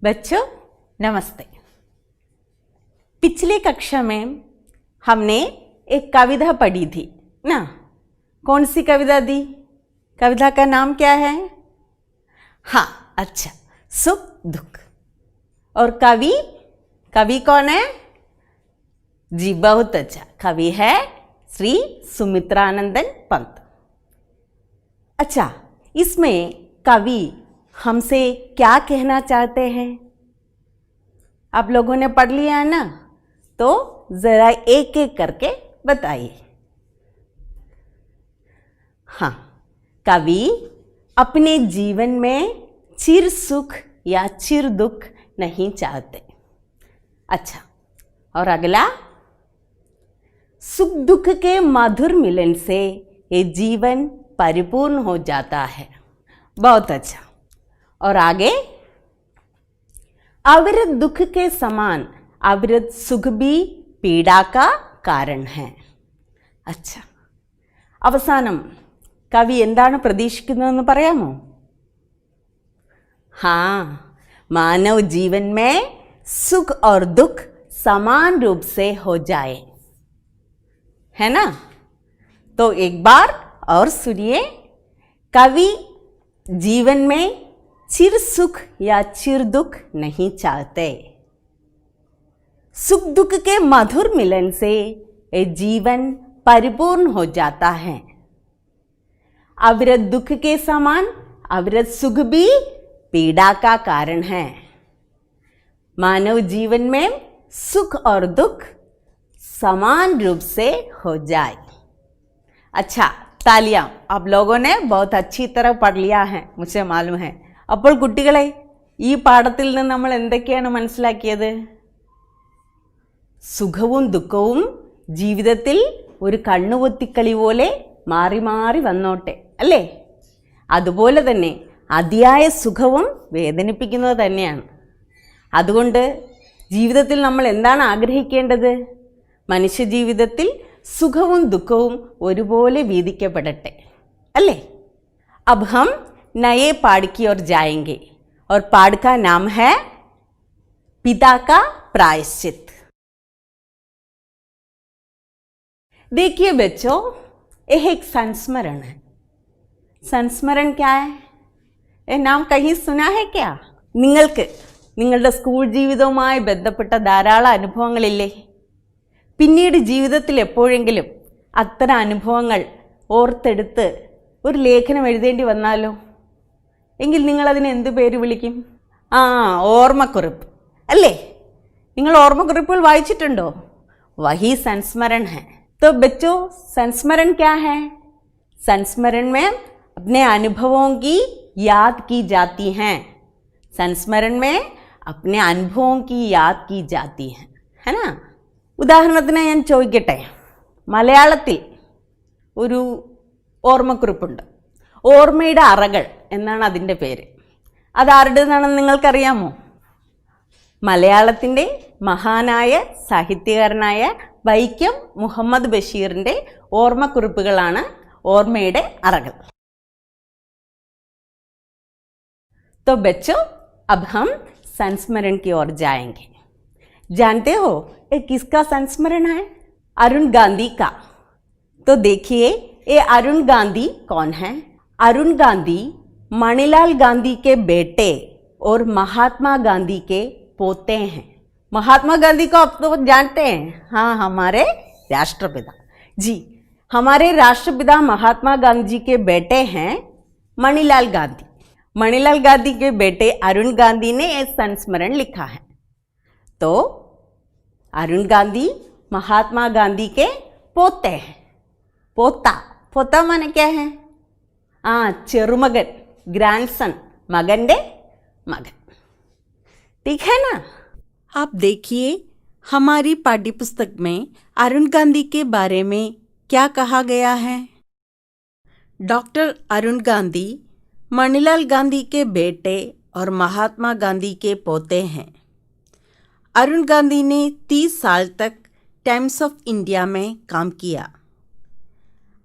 बच्चों नमस्ते। पिछली कक्षा में हमने एक कविता पढ़ी थी ना। कौन सी कविता दी? कविता का नाम क्या है? हाँ अच्छा, सुख दुख। और कवि कौन है? जी बहुत अच्छा, कवि है श्री सुमित्रानंदन पंत। अच्छा, इसमें कवि हमसे क्या कहना चाहते हैं? आप लोगों ने पढ़ लिया है ना, तो जरा एक एक करके बताइए। हाँ, कवि अपने जीवन में चिर सुख या चिर दुख नहीं चाहते। अच्छा, और अगला, सुख दुख के मधुर मिलन से ये जीवन परिपूर्ण हो जाता है। बहुत अच्छा। और आगे, अविरत दुख के समान अविरत सुख भी पीड़ा का कारण है। अच्छा, അവസാനം കവി എന്താണ് പ്രതീക്ഷിക്കുന്നതെന്ന് പറയാമോ? हाँ, मानव जीवन में सुख और दुख समान रूप से हो जाए, है ना? तो एक बार और सुनिए। कवि जीवन में चिर सुख या चिर दुख नहीं चाहते। सुख दुख के मधुर मिलन से ये जीवन परिपूर्ण हो जाता है। अविरत दुख के समान अविरत सुख भी पीड़ा का कारण है। मानव जीवन में सुख और दुख समान रूप से हो जाए। अच्छा, तालियां। आप लोगों ने बहुत अच्छी तरह पढ़ लिया है, मुझे मालूम है। അപ്പോൾ കുട്ടികളെ, ഈ പാഠത്തിൽ നിന്ന് നമ്മൾ എന്തൊക്കെയാണ് മനസ്സിലാക്കിയത്? സുഖവും ദുഃഖവും ജീവിതത്തിൽ ഒരു കണ്ണുപൊത്തിക്കളി പോലെ മാറി മാറി വന്നോട്ടെ, അല്ലേ? അതുപോലെ തന്നെ അതിയായ സുഖവും വേദനിപ്പിക്കുന്നത് തന്നെയാണ്. അതുകൊണ്ട് ജീവിതത്തിൽ നമ്മൾ എന്താണ് ആഗ്രഹിക്കേണ്ടത്? മനുഷ്യജീവിതത്തിൽ സുഖവും ദുഃഖവും ഒരുപോലെ വീതിക്കപ്പെടട്ടെ, അല്ലേ? अब हम नए पाठ की ओर जाएंगे और पाठ का नाम है पिता का प्रायश्चित। देखिए बच्चों, यह एक संस्मरण है। संस्मरण क्या है? यह नाम कहीं सुना है क्या? നിങ്ങൾക്ക് നിങ്ങളുടെ സ്കൂൾ ജീവിതവുമായി ബന്ധപ്പെട്ട ധാരാളം അനുഭവങ്ങളില്ലേ? പിന്നീട് ജീവിതത്തിൽ എപ്പോഴെങ്കിലും അത്തരം അനുഭവങ്ങൾ ഓർത്തെടുത്ത് ഒരു ലേഖനം എഴുതേണ്ടി വന്നാലോ? എങ്കിൽ നിങ്ങളതിനെ എന്ത് പേര് വിളിക്കും? ഓർമ്മക്കുറിപ്പ്, അല്ലേ? നിങ്ങൾ ഓർമ്മക്കുറിപ്പുകൾ വായിച്ചിട്ടുണ്ടോ? വഹി संस्मरण है। तो बच्चों, संस्मरण क्या है? संस्मरण में अपने अनुभवों की याद की जाती हैं। संस्मरण में अपने अनुभवों की याद की जाती है ना? ഉദാഹരണത്തിന് ഞാൻ ചോദിക്കട്ടെ, മലയാളത്തിൽ ഒരു ഓർമ്മക്കുറിപ്പുണ്ട്. ഓർമ്മയുടെ അറകൾ എന്നാണ് അതിൻ്റെ പേര്. അതാരുടേതാണെന്ന് നിങ്ങൾക്കറിയാമോ? മലയാളത്തിൻ്റെ മഹാനായ സാഹിത്യകാരനായ വൈക്കം മുഹമ്മദ് ബഷീറിൻ്റെ ഓർമ്മക്കുറിപ്പുകളാണ് ഓർമ്മയുടെ അറകൾ. तो बच्चों, अब हम संस्मरण की ओर जाएंगे। जानते हो ये किसका संस्मरण है? अरुण गांधी का। तो देखिए, ये अरुण गांधी कौन है? अरुण गांधी मणिलाल गांधी के बेटे और महात्मा गांधी के पोते हैं। महात्मा गांधी को आप तो जानते हैं, हाँ, हमारे राष्ट्रपिता जी। हमारे राष्ट्रपिता महात्मा गांधी के बेटे हैं मणिलाल गांधी। मणिलाल गांधी के बेटे अरुण गांधी ने यह संस्मरण लिखा है। तो अरुण गांधी महात्मा गांधी के पोते हैं। पोता, पोता माने क्या है? ചെറുമകൻ, ग्रैंडसन, मगंडे मगन। ठीक है ना? आप देखिए हमारी पाठ्यपुस्तक में अरुण गांधी के बारे में क्या कहा गया है। डॉक्टर अरुण गांधी मणिलाल गांधी के बेटे और महात्मा गांधी के पोते हैं। अरुण गांधी ने 30 साल तक टाइम्स ऑफ इंडिया में काम किया।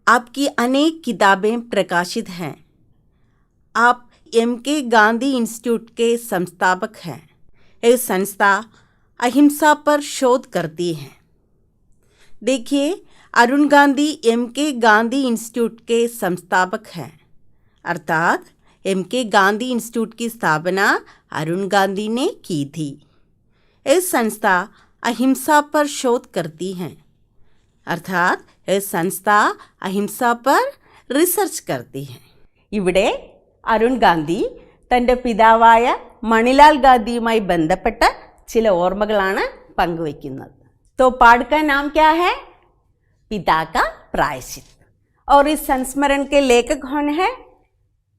आपकी अनेक किताबें प्रकाशित हैं। आप MK गांधी इंस्टीट्यूट के संस्थापक हैं। यह संस्था अहिंसा पर शोध करती है। देखिए, अरुण गांधी MK गांधी इंस्टीट्यूट के संस्थापक हैं, अर्थात MK गांधी इंस्टीट्यूट की स्थापना अरुण गांधी ने की थी। यह संस्था अहिंसा पर शोध करती है, अर्थात यह संस्था अहिंसा पर रिसर्च करती है। ഇവിടെ അരുൺ ഗാന്ധി തൻ്റെ പിതാവായ മണിലാൽ ഗാന്ധിയുമായി ബന്ധപ്പെട്ട ചില ഓർമ്മകളാണ് പങ്കുവയ്ക്കുന്നത്. तो पाठ का नाम क्या है? पिता का प्रायश्चित। और इस संस्मरण के लेखक कौन है?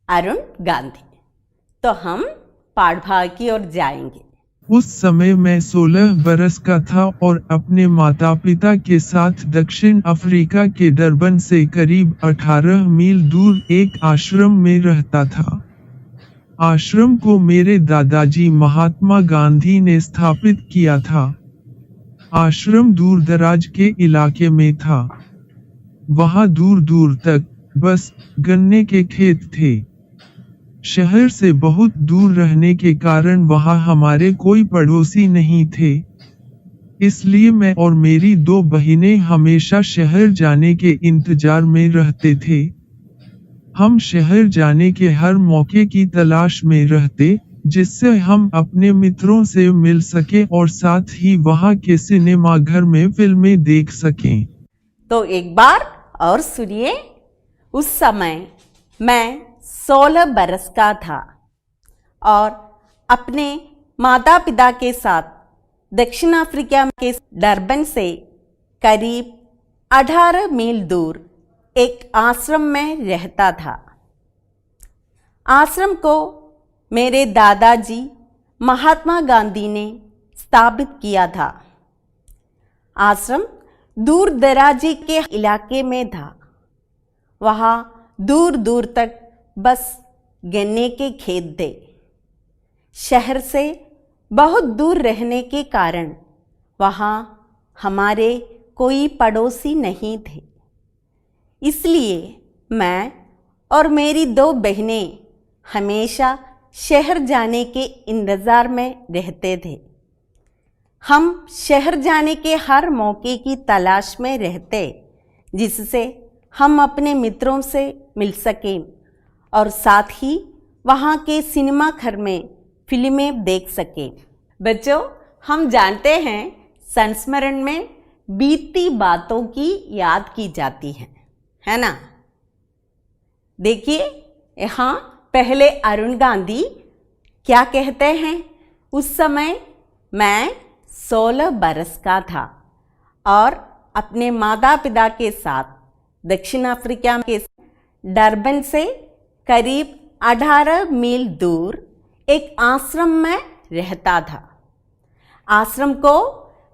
अरुण गांधी। तो हम पाठ भाग की ओर जाएंगे। उस समय मैं 16 बरस का था और अपने माता पिता के साथ दक्षिण अफ्रीका के डरबन से करीब 18 मील दूर एक आश्रम में रहता था। आश्रम को मेरे दादाजी महात्मा गांधी ने स्थापित किया था। आश्रम दूर दराज के इलाके में था। वहाँ दूर दूर तक बस गन्ने के खेत थे। शहर से बहुत दूर रहने के कारण वहाँ हमारे कोई पड़ोसी नहीं थे। इसलिए मैं और मेरी 2 बहिनें हमेशा शहर जाने के इंतजार में रहते थे। हम शहर जाने के हर मौके की तलाश में रहते, जिससे हम अपने मित्रों से मिल सके और साथ ही वहाँ के सिनेमा घर में फिल्में देख सकें। तो एक बार और सुनिए। उस समय मैं 16 बरस का था और अपने माता पिता के साथ दक्षिण अफ्रीका के डरबन से करीब 18 मील दूर एक आश्रम में रहता था। आश्रम को मेरे दादाजी महात्मा गांधी ने स्थापित किया था। आश्रम दूर दराजी के इलाके में था। वहाँ दूर दूर तक बस गन्ने के खेत थे। शहर से बहुत दूर रहने के कारण वहाँ हमारे कोई पड़ोसी नहीं थे। इसलिए मैं और मेरी 2 बहनें हमेशा शहर जाने के इंतज़ार में रहते थे। हम शहर जाने के हर मौके की तलाश में रहते, जिससे हम अपने मित्रों से मिल सकें और साथ ही वहाँ के सिनेमा घर में फिल्में देख सकें। बच्चों, हम जानते हैं संस्मरण में बीती बातों की याद की जाती है ना? देखिए, यहाँ पहले अरुण गांधी क्या कहते हैं? उस समय मैं 16 बरस का था और अपने माता पिता के साथ दक्षिण अफ्रीका के डरबन से करीब 18 मील दूर एक आश्रम में रहता था। आश्रम को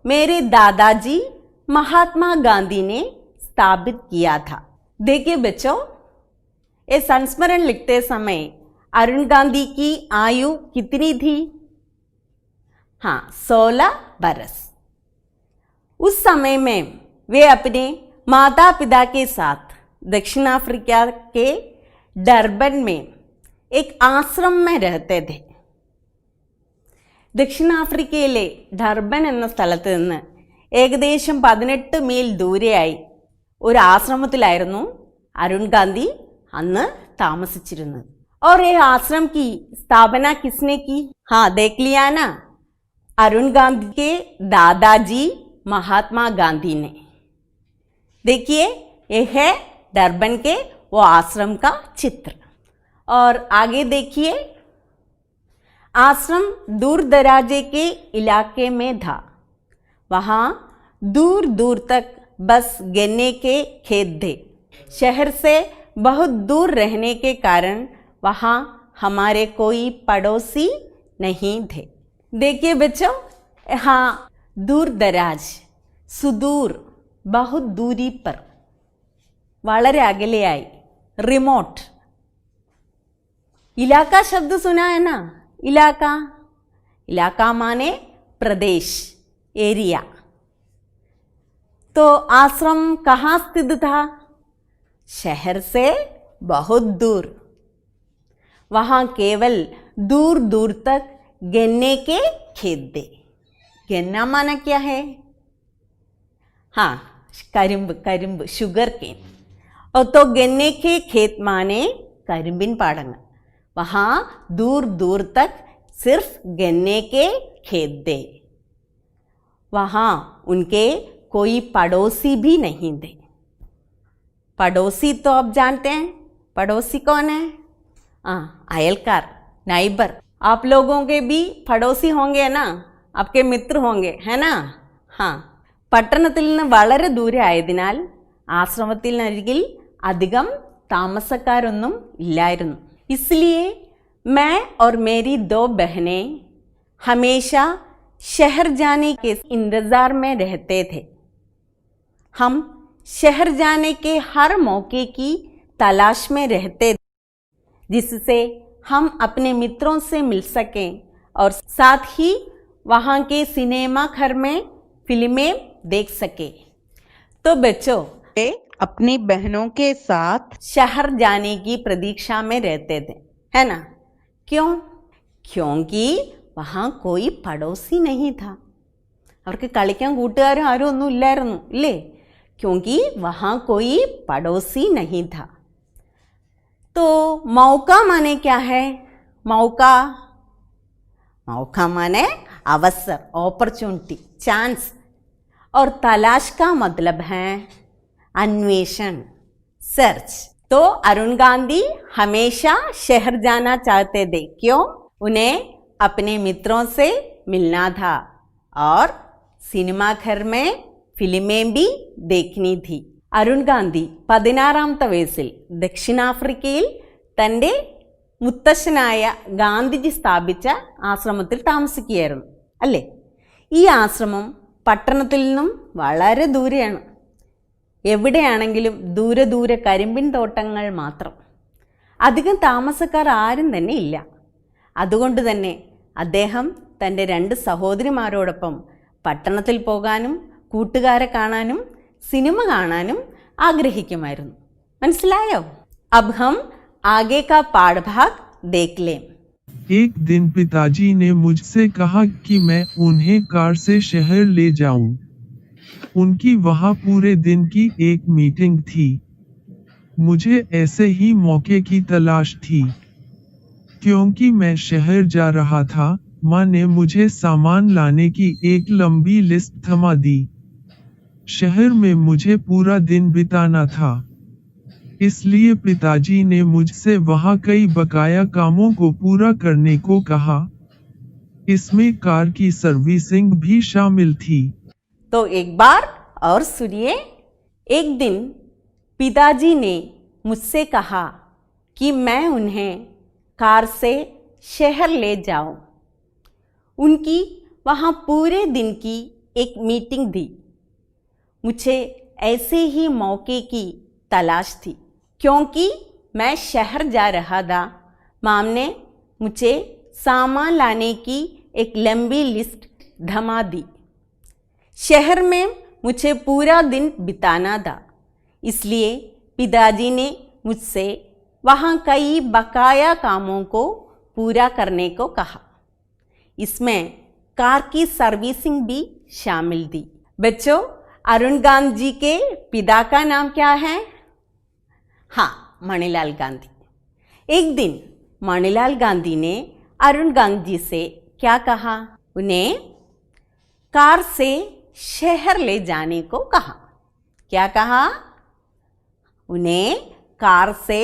मेरे दादाजी महात्मा गांधी ने स्थापित किया था। देखिए बच्चों, ये संस्मरण लिखते समय अरुण गांधी की आयु कितनी थी? हाँ, 16 बरस। उस समय में वे अपने माता पिता के साथ दक्षिण अफ्रीका के डरबन में एक आश्रम में रहते थे. ദക്ഷിണാഫ്രിക്കയിലെ ഡർബൻ എന്ന സ്ഥലത്ത് നിന്ന് ഏകദേശം 18 മീൽ ദൂരെയായി ഒരു ആശ്രമത്തിലായിരുന്നു അരുൺ ഗാന്ധി അന്ന് താമസിച്ചിരുന്നത്. और ये आश्रम की स्थापना किसने की? हाँ, देख लिया ना, अरुण गांधी के दादाजी महात्मा गांधी ने। देखिए, यह है डरबन के वो आश्रम का चित्र। और आगे देखिए, आश्रम दूर दराजे के इलाके में था। वहाँ दूर दूर तक बस गन्ने के खेत थे। शहर से बहुत दूर रहने के कारण वहाँ हमारे कोई पड़ोसी नहीं थे। देखिए बच्चों, हाँ, दूर दराज, सुदूर, बहुत दूरी पर, വളരെ അകലെയായി, रिमोट। इलाका शब्द सुना है ना, इलाका, इलाका माने प्रदेश, एरिया। तो आश्रम कहाँ स्थित था? शहर से बहुत दूर। वहाँ केवल दूर दूर तक गन्ने के खेत थे। गन्ना माना क्या है? हाँ, കരിമ്പ്, കരിമ്പ്, ഷുഗർ केन। और तो गन्ने के खेत माने കരിമ്പിൻ പാടങ്ങൾ। वहाँ दूर दूर तक सिर्फ गन्ने के खेत थे। वहाँ उनके कोई पड़ोसी भी नहीं थे। पड़ोसी तो आप जानते हैं, पड़ोसी कौन है? हाँ, अयलकार, नाइबर। आप लोगों के भी पड़ोसी होंगे ना, आपके मित्र होंगे, है ना? हाँ, പട്ടണത്തിൽ നിന്ന് വളരെ ദൂരെ ആയതിനാൽ ആശ്രമത്തിനരികിൽ അധികം താമസക്കാരൊന്നും ഇല്ലായിരുന്നു। इसलिए मैं और मेरी दो बहनें हमेशा शहर जाने के इंतज़ार में रहते थे। हम शहर जाने के हर मौके की तलाश में रहते थे, जिससे हम अपने मित्रों से मिल सकें और साथ ही वहाँ के सिनेमा घर में फिल्में देख सके। तो बच्चों, अपनी बहनों के साथ शहर जाने की प्रतीक्षा में रहते थे, है ना? क्यों? क्योंकि वहाँ कोई पड़ोसी नहीं था। അവർക്ക് കളിക്കാൻ കൂട്ടുകാരും ആരും ഒന്നും ഇല്ലായിരുന്നു, ഇല്ലേ? क्योंकि वहाँ कोई पड़ोसी नहीं था। तो मौका माने क्या है? मौका, मौका माने अवसर, अपॉर्चुनिटी, चांस। और तलाश का मतलब है अन्वेषण, सर्च। तो अरुण गांधी हमेशा शहर जाना चाहते थे। क्यों? उन्हें अपने मित्रों से मिलना था और सिनेमा घर में फिल्में भी देखनी थी। അരുൺ ഗാന്ധി 16ാമത്തെ വയസ്സിൽ ദക്ഷിണാഫ്രിക്കയിൽ തൻ്റെ മുത്തശ്ശനായ ഗാന്ധിജി സ്ഥാപിച്ച ആശ്രമത്തിൽ താമസിക്കുകയായിരുന്നു, അല്ലേ? ഈ ആശ്രമം പട്ടണത്തിൽ നിന്നും വളരെ ദൂരെയാണ്. എവിടെയാണെങ്കിലും ദൂരെ ദൂരെ കരിമ്പിൻ തോട്ടങ്ങൾ മാത്രം. അധികം താമസക്കാർ ആരും തന്നെ ഇല്ല. അതുകൊണ്ട് തന്നെ അദ്ദേഹം തൻ്റെ 2 സഹോദരിമാരോടൊപ്പം പട്ടണത്തിൽ പോകാനും കൂട്ടുകാരെ കാണാനും സിനിമ കാണാനും ആഗ്രഹിക്കുമായിരുന്നു. മനസ്സിലായോ? अब हम आगे का पाठभाग देख लें। एक दिन पिताजी ने मुझसे कहा कि मैं उन्हें कार से शहर ले जाऊं। उनकी वहां पूरे दिन की एक मीटिंग थी। मुझे ऐसे ही मौके की तलाश थी। क्योंकि मैं शहर जा रहा था, माँ ने मुझे सामान लाने की एक लंबी लिस्ट थमा दी। शहर में मुझे पूरा दिन बिताना था, इसलिए पिताजी ने मुझसे वहां कई बकाया कामों को पूरा करने को कहा। इसमें कार की सर्विसिंग भी शामिल थी। तो एक बार और सुनिए। एक दिन पिताजी ने मुझसे कहा कि मैं उन्हें कार से शहर ले जाऊं। उनकी वहाँ पूरे दिन की एक मीटिंग थी। मुझे ऐसे ही मौके की तलाश थी। क्योंकि मैं शहर जा रहा था, माम ने मुझे सामान लाने की एक लंबी लिस्ट थमा दी। शहर में मुझे पूरा दिन बिताना था, इसलिए पिताजी ने मुझसे वहाँ कई बकाया कामों को पूरा करने को कहा। इसमें कार की सर्विसिंग भी शामिल थी। बच्चों, अरुण गांधी के पिता का नाम क्या है? हाँ, मणिलाल गांधी। एक दिन मणिलाल गांधी ने अरुण गांधी से क्या कहा? उन्हें कार से शहर ले जाने को कहा। क्या कहा? उन्हें कार से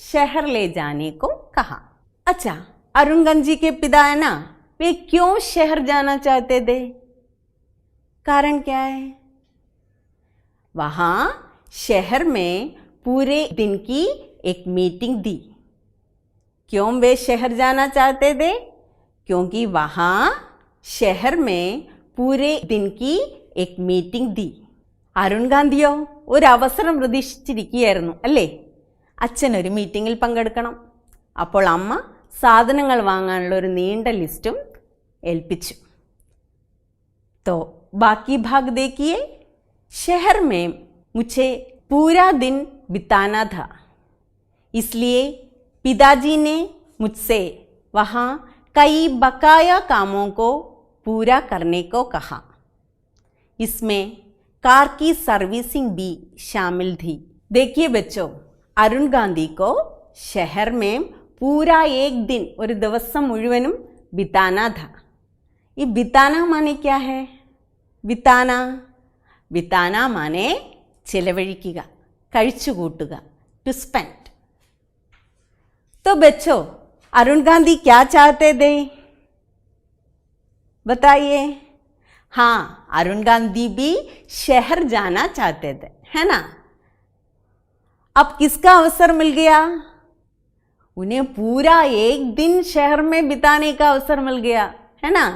शहर ले जाने को कहा। अच्छा, अरुण गांधी के पिता है ना, वे क्यों शहर जाना चाहते थे? कारण क्या है? वहां शहर में पूरे दिन की एक मीटिंग दी। क्यों वे शहर जाना चाहते थे? क्योंकि वहां शहर में पूरे दिन की एक മീറ്റിംഗ് दी. അരുൺ ഗാന്ധിയോ ഒരു അവസരം പ്രതീക്ഷിച്ചിരിക്കുകയായിരുന്നു അല്ലേ? അച്ഛനൊരു മീറ്റിങ്ങിൽ പങ്കെടുക്കണം. അപ്പോൾ അമ്മ സാധനങ്ങൾ വാങ്ങാനുള്ള ഒരു നീണ്ട ലിസ്റ്റും ഏൽപ്പിച്ചു. तो बाकी भाग देखिए. शहर में मुझे पूरा दिन बिताना था, इसलिए पिताजी ने मुझसे वहाँ कई बकाया कामों को पूरा करने को कहा. इसमें कार की सर्विसिंग भी शामिल थी. देखिए बच्चों, अरुण गांधी को शहर में पूरा एक दिन ഒരു ദിവസം മുഴുവനും बिताना था. ये बिताना माने क्या है? बिताना बिताना माने ചിലവഴിക്കുക, കഴിച്ചുകൂട്ടുക, टू स्पेंड. तो बच्चों, अरुण गांधी क्या चाहते थे? बताइए. हाँ, अरुण गांधी भी शहर जाना चाहते थे, है ना? अब किसका अवसर मिल गया? उन्हें पूरा एक दिन शहर में बिताने का अवसर मिल गया, है ना?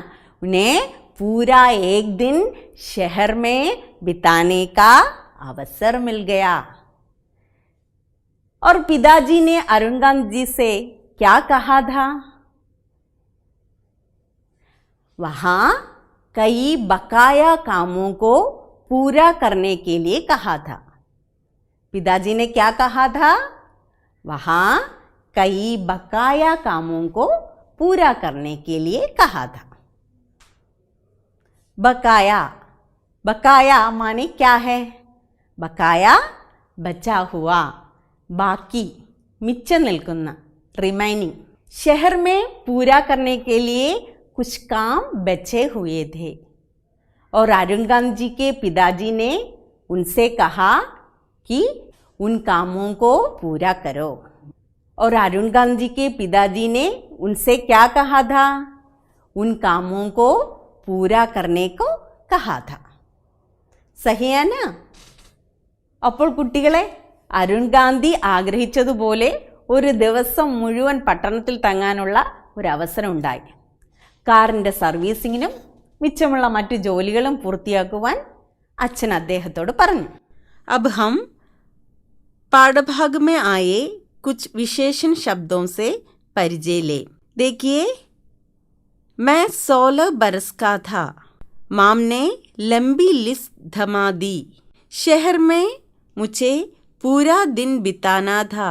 उन्हें पूरा एक दिन शहर में बिताने का अवसर मिल गया. और पिताजी ने अरुण गांधी से क्या कहा था? वहां कई बकाया कामों को पूरा करने के लिए कहा था. पिताजी ने क्या कहा था? वहां कई बकाया कामों को पूरा करने के लिए कहा था. बकाया बकाया माने क्या है? बकाया बचा हुआ, बाकी, मिच्चम निल्कुन्ना, रिमाइनिंग. शहर में पूरा करने के लिए कुछ काम बचे हुए थे और अरुण गांधी के पिताजी ने उनसे कहा कि उन कामों को पूरा करो. और अरुण गांधी के पिताजी ने उनसे क्या कहा था? उन कामों को पूरा करने को कहा था. सही है ना? അപ്പോൾ കുട്ടികളെ, അരുൺ ഗാന്ധി ആഗ്രഹിച്ചതുപോലെ ഒരു ദിവസം മുഴുവൻ പട്ടണത്തിൽ തങ്ങാനുള്ള ഒരു അവസരം ഉണ്ടായി. കാറിൻ്റെ സർവീസിങ്ങിനും മിച്ചമുള്ള മറ്റു ജോലികളും പൂർത്തിയാക്കുവാൻ അച്ഛൻ അദ്ദേഹത്തോട് പറഞ്ഞു. अब हम पाठभाग में आए कुछ विशेषण शब्दों से परिचय ले. देखिए, मैं 16 बरस का था. माम ने लंबी लिस्ट थमा दी. शहर में मुझे पूरा दिन बिताना था.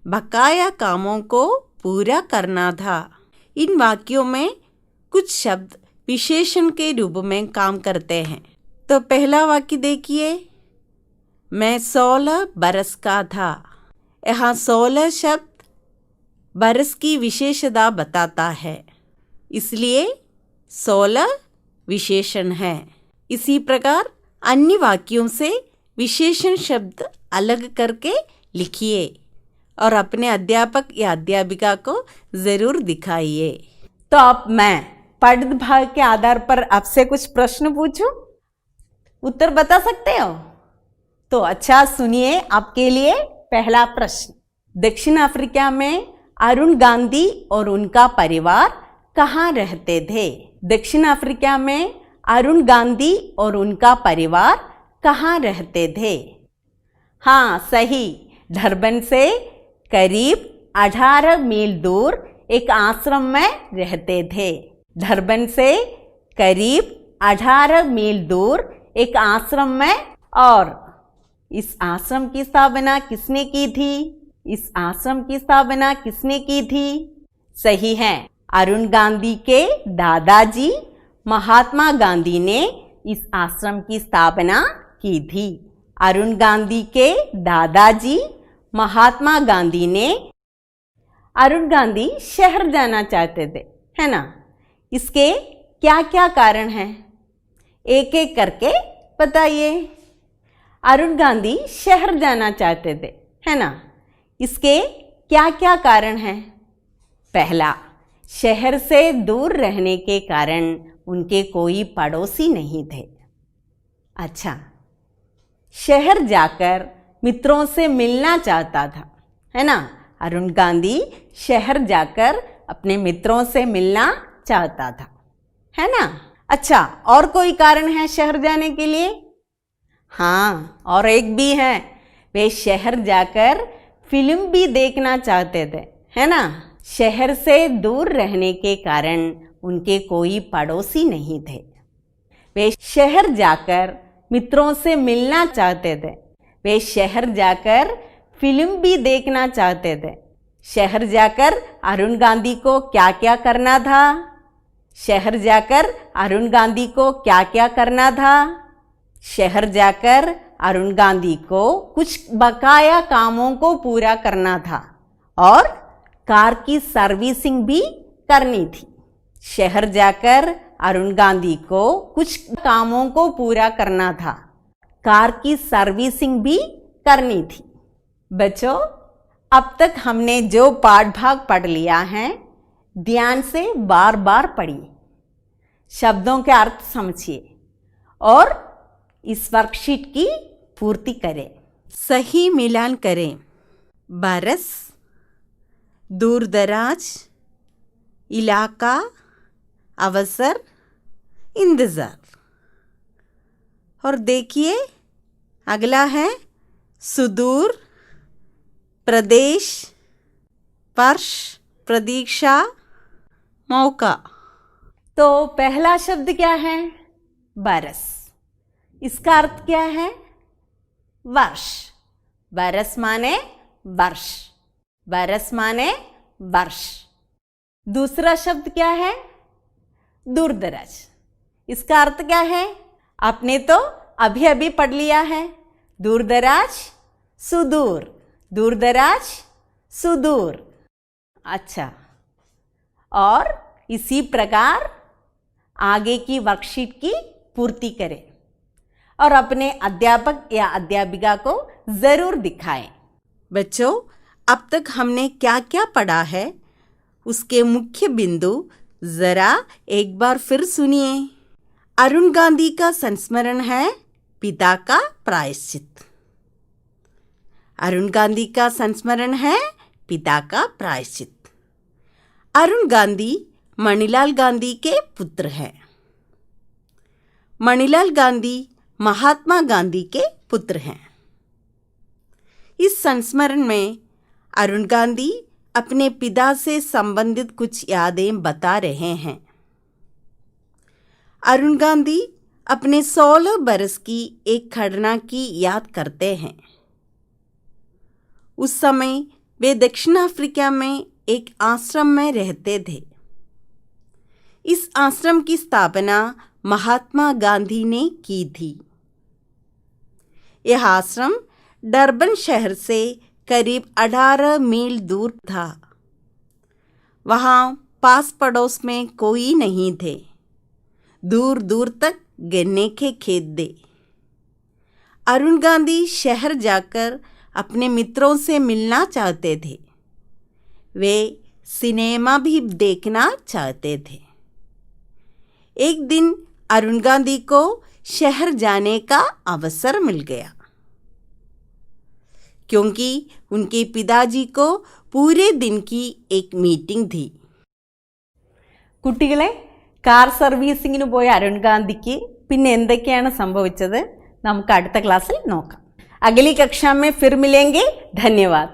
बकाया कामों को पूरा करना था. इन वाक्यों में कुछ शब्द विशेषण के रूप में काम करते हैं. तो पहला वाक्य देखिए, मैं 16 बरस का था. यहाँ 16 शब्द बरस की विशेषता बताता है, इसलिए 16 विशेषण है. इसी प्रकार अन्य वाक्यों से विशेषण शब्द अलग करके लिखिए और अपने अध्यापक या अध्यापिका को ज़रूर दिखाइए. तो अब मैं पठित भाग के आधार पर आपसे कुछ प्रश्न पूछूं, उत्तर बता सकते हो? तो अच्छा सुनिए, आपके लिए पहला प्रश्न. दक्षिण अफ्रीका में अरुण गांधी और उनका परिवार कहाँ रहते थे? दक्षिण अफ्रीका में अरुण गांधी और उनका परिवार कहाँ रहते थे? हाँ, सही. डरबन से करीब 18 मील दूर एक आश्रम में रहते थे. डरबन से करीब 18 मील दूर एक आश्रम में. और इस आश्रम की स्थापना किसने की थी? इस आश्रम की स्थापना किसने की थी? सही है, अरुण गांधी के दादाजी महात्मा गांधी ने इस आश्रम की स्थापना की थी. अरुण गांधी के दादाजी महात्मा गांधी ने अरुण गांधी शहर जाना चाहते थे, है ना। इसके क्या क्या कारण हैं, एक एक करके बताइए। अरुण गांधी शहर जाना चाहते थे, है ना। इसके क्या क्या कारण हैं। पहला, शहर से दूर रहने के कारण उनके कोई पड़ोसी नहीं थे। अच्छा, शहर जाकर मित्रों से मिलना चाहता था, है ना। अरुण गांधी शहर जाकर अपने मित्रों से मिलना चाहता था, है ना। अच्छा, और कोई कारण है शहर जाने के लिए? हाँ, और एक भी है, वे शहर जाकर फिल्म भी देखना चाहते थे, है ना। शहर से दूर रहने के कारण उनके कोई पड़ोसी नहीं थे। वे शहर जाकर मित्रों से मिलना चाहते थे। वे शहर जाकर फिल्म भी देखना चाहते थे। शहर जाकर अरुण गांधी को क्या क्या करना था? शहर जाकर अरुण गांधी को क्या क्या करना था? शहर जाकर अरुण गांधी को कुछ बकाया कामों को पूरा करना था और कार की सर्विसिंग भी करनी थी। शहर जाकर अरुण गांधी को कुछ कामों को पूरा करना था, कार की सर्विसिंग भी करनी थी। बच्चों, अब तक हमने जो पाठ भाग पढ़ लिया है, ध्यान से बार बार पढ़िए, शब्दों के अर्थ समझिए और इस वर्कशीट की पूर्ति करें। सही मिलान करें। बरस, दूर दराज, इलाका, अवसर, इंतज़ार। और देखिए अगला है सुदूर, प्रदेश, वर्ष, प्रतीक्षा, मौका। तो पहला शब्द क्या है? बरस। इसका अर्थ क्या है? वर्ष। बरस माने वर्ष। बरस माने वर्ष। दूसरा शब्द क्या है? दूर दराज। इसका अर्थ क्या है? आपने तो अभी अभी पढ़ लिया है। दूर दराज, सुदूर। दूर दराज, सुदूर। अच्छा, और इसी प्रकार आगे की वर्कशीट की पूर्ति करें और अपने अध्यापक या अध्यापिका को ज़रूर दिखाएं। बच्चों, अब तक हमने क्या क्या पढ़ा है उसके मुख्य बिंदु ज़रा एक बार फिर सुनिए। अरुण गांधी का संस्मरण है पिता का प्रायश्चित। अरुण गांधी का संस्मरण है पिता का प्रायश्चित। अरुण गांधी मणिलाल गांधी के पुत्र हैं। मणिलाल गांधी महात्मा गांधी के पुत्र हैं। इस संस्मरण में अरुण गांधी अपने पिता से संबंधित कुछ यादें बता रहे हैं। अरुण गांधी अपने 16 बरस की एक घटना की याद करते हैं। उस समय वे दक्षिण अफ्रीका में एक आश्रम में रहते थे। इस आश्रम की स्थापना महात्मा गांधी ने की थी। यह आश्रम डरबन शहर से करीब 18 मील दूर था। वहाँ पास पड़ोस में कोई नहीं थे। दूर दूर तक गन्ने के खेत थे। अरुण गांधी शहर जाकर अपने मित्रों से मिलना चाहते थे। वे सिनेमा भी देखना चाहते थे। एक दिन अरुण गांधी को शहर जाने का अवसर मिल गया, क्योंकि उनके पिताजी को पूरे दिन की एक मीटिंग थी. കുട്ടികളെ, കാർ സർവീസിങ്ങിന് പോയ അരുൺ ഗാന്ധിക്ക് പിന്നെ എന്തൊക്കെയാണ് സംഭവിച്ചത് നമുക്ക് അടുത്ത ക്ലാസ്സിൽ നോക്കാം. അഗലി കക്ഷാ में फिर मिलेंगे. धन्यवाद.